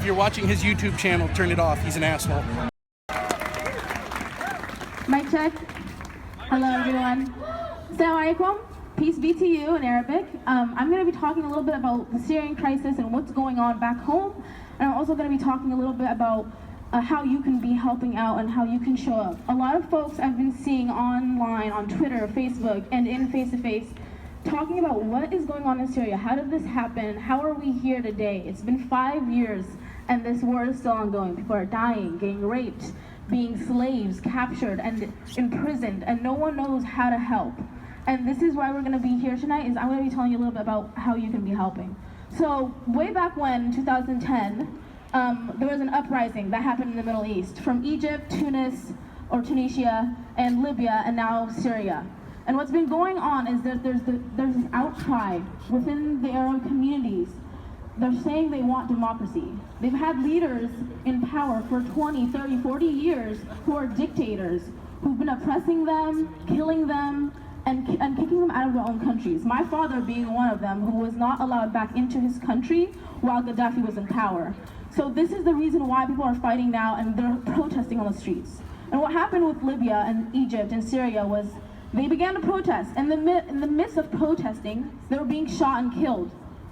you're watching his YouTube channel, turn it off. He's an asshole. Mic check. Hello, everyone. Assalamu alaikum. Peace be to you in Arabic. I'm going to be talking a little bit about the Syrian crisis and what's going on back home. And I'm also going to be talking a little bit about how you can be helping out and how you can show up. A lot of folks I've been seeing online, on Twitter, Facebook, and in face-to-face, talking about what is going on in Syria. How did this happen? How are we here today? It's been 5 years and this war is still ongoing. People are dying, getting raped, being slaves, captured, and imprisoned, and no one knows how to help. And this is why we're going to be here tonight, is I'm going to be telling you a little bit about how you can be helping. So way back when, 2010, there was an uprising that happened in the Middle East from Egypt, Tunis, or Tunisia, and Libya, and now Syria. And what's been going on is that there's this outcry within the Arab communities. They're saying they want democracy. They've had leaders in power for 20, 30, 40 years who are dictators, who've been oppressing them, killing them, and kicking them out of their own countries. My father being one of them, who was not allowed back into his country while Gaddafi was in power. So this is the reason why people are fighting now and they're protesting on the streets. And what happened with Libya and Egypt and Syria was they began to protest. And in the midst of protesting, they were being shot and killed.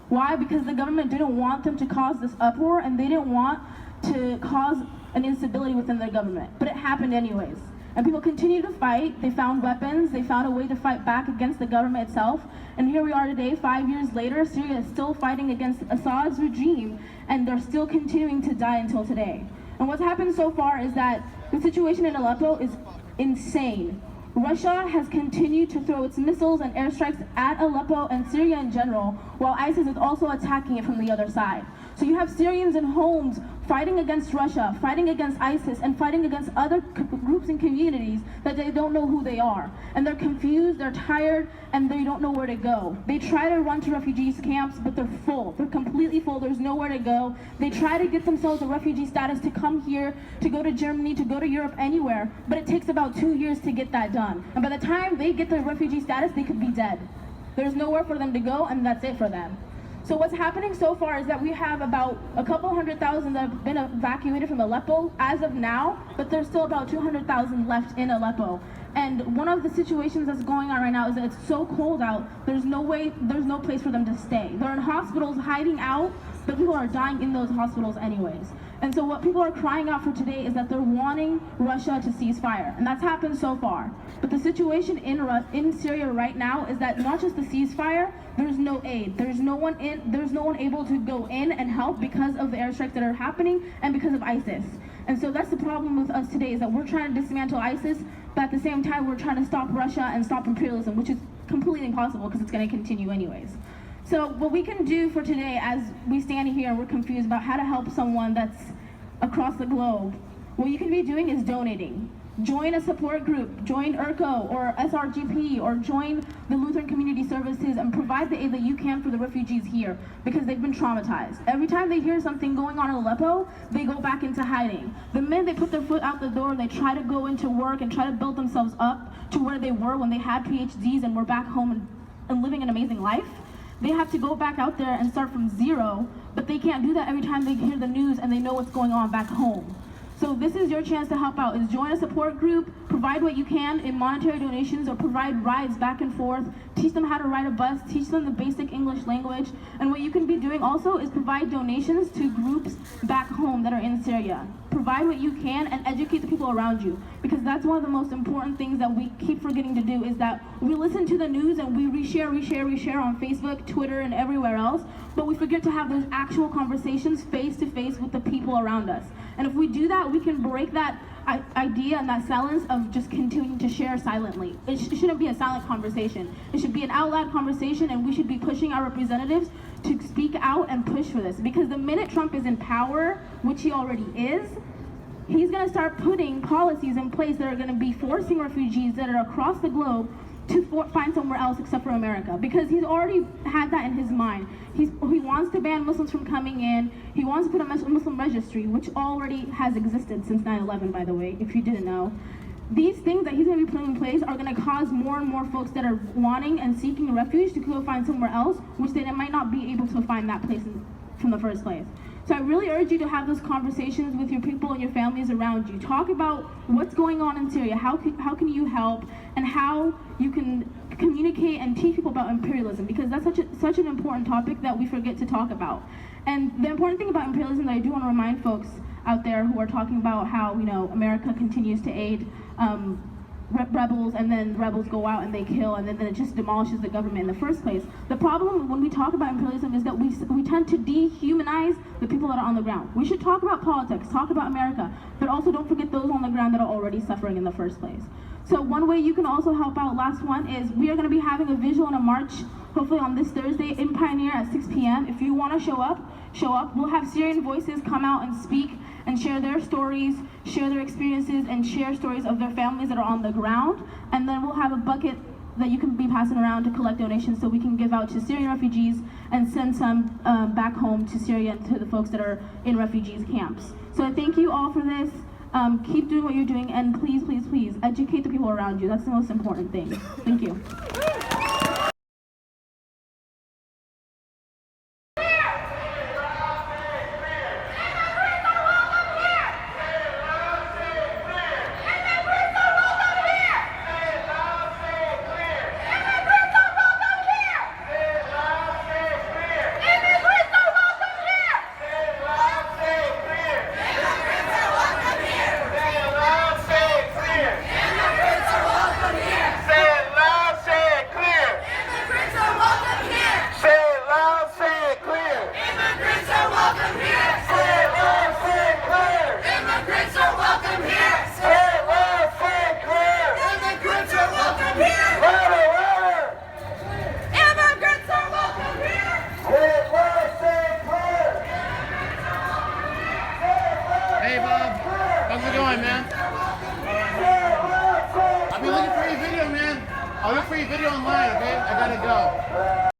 Why? Because the government didn't want them to cause this uproar and they didn't want to cause an instability within their government. But it happened anyways. And people continued to fight. They found weapons. They found a way to fight back against the government itself. And here we are today, 5 years later. Syria is still fighting against Assad's regime, and they're still continuing to die until today. And what's happened so far is that the situation in Aleppo is insane. Russia has continued to throw its missiles and airstrikes at Aleppo and Syria in general, while ISIS is also attacking it from the other side. So you have Syrians in homes fighting against Russia, fighting against ISIS, and fighting against other groups and communities that they don't know who they are. And they're confused, they're tired, and they don't know where to go. They try to run to refugees camps, but they're full. They're completely full, there's nowhere to go. They try to get themselves a refugee status to come here, to go to Germany, to go to Europe, anywhere, but it takes about 2 years to get that done. And by the time they get the refugee status, they could be dead. There's nowhere for them to go, and that's it for them. So what's happening so far is that we have about a couple 100,000 that have been evacuated from Aleppo as of now, but there's still about 200,000 left in Aleppo. And one of the situations that's going on right now is that it's so cold out, there's no place for them to stay. They're in hospitals hiding out, but people are dying in those hospitals anyways. And so what people are crying out for today is that they're wanting Russia to cease fire. And that's happened so far. But the situation in Syria right now is that not just the ceasefire, there's no aid. There's no one able to go in and help because of the airstrikes that are happening and because of ISIS. And so that's the problem with us today, is that we're trying to dismantle ISIS, but at the same time we're trying to stop Russia and stop imperialism, which is completely impossible because it's going to continue anyways. So what we can do for today, as we stand here and we're confused about how to help someone that's across the globe, what you can be doing is donating. Join a support group, join ERCO or SRGP, or join the Lutheran Community Services and provide the aid that you can for the refugees here, because they've been traumatized. Every time they hear something going on in Aleppo, they go back into hiding. The minute they put their foot out the door, they try to go into work and try to build themselves up to where they were when they had PhDs and were back home and living an amazing life. They have to go back out there and start from zero, but they can't do that every time they hear the news and they know what's going on back home. So this is your chance to help out, is join a support group, provide what you can in monetary donations, or provide rides back and forth, teach them how to ride a bus, teach them the basic English language. And what you can be doing also is provide donations to groups back home that are in Syria. Provide what you can and educate the people around you, because that's one of the most important things that we keep forgetting to do, is that we listen to the news and we reshare on Facebook, Twitter, and everywhere else, but we forget to have those actual conversations face to face with the people around us. And if we do that, we can break that idea and that silence of just continuing to share silently. It shouldn't be a silent conversation. It should be an out loud conversation, and we should be pushing our representatives to speak out and push for this. Because the minute Trump is in power, which he already is, he's going to start putting policies in place that are going to be forcing refugees that are across the globe to find somewhere else except for America, because he's already had that in his mind. He wants to ban Muslims from coming in. He wants to put a Muslim registry, which already has existed since 9/11, by the way, if you didn't know. These things that he's going to be putting in place are going to cause more and more folks that are wanting and seeking refuge to go find somewhere else, which they might not be able to find that place from the first place. So I really urge you to have those conversations with your people and your families around you. Talk about what's going on in Syria, how can you help, and how you can communicate and teach people about imperialism, because that's such an important topic that we forget to talk about. And the important thing about imperialism that I do want to remind folks out there who are talking about how, you know, America continues to aid rebels, and then rebels go out and they kill, and then it just demolishes the government in the first place. The problem when we talk about imperialism is that we tend to dehumanize the people that are on the ground. We should talk about politics, talk about America, but also don't forget those on the ground that are already suffering in the first place. So one way you can also help out, last one, is we are going to be having a visual and a march, hopefully on this Thursday in Pioneer at 6 p.m. If you want to show up. We'll have Syrian voices come out and speak and share their stories, share their experiences, and share stories of their families that are on the ground. And then we'll have a bucket that you can be passing around to collect donations so we can give out to Syrian refugees and send some back home to Syria and to the folks that are in refugees camps. So I thank you all for this. Keep doing what you're doing, and please, please, please educate the people around you. That's the most important thing. Thank you. Hey Bob, how's it going, man? I'll be looking for your video, man. I'll look for your video online, okay? I gotta go.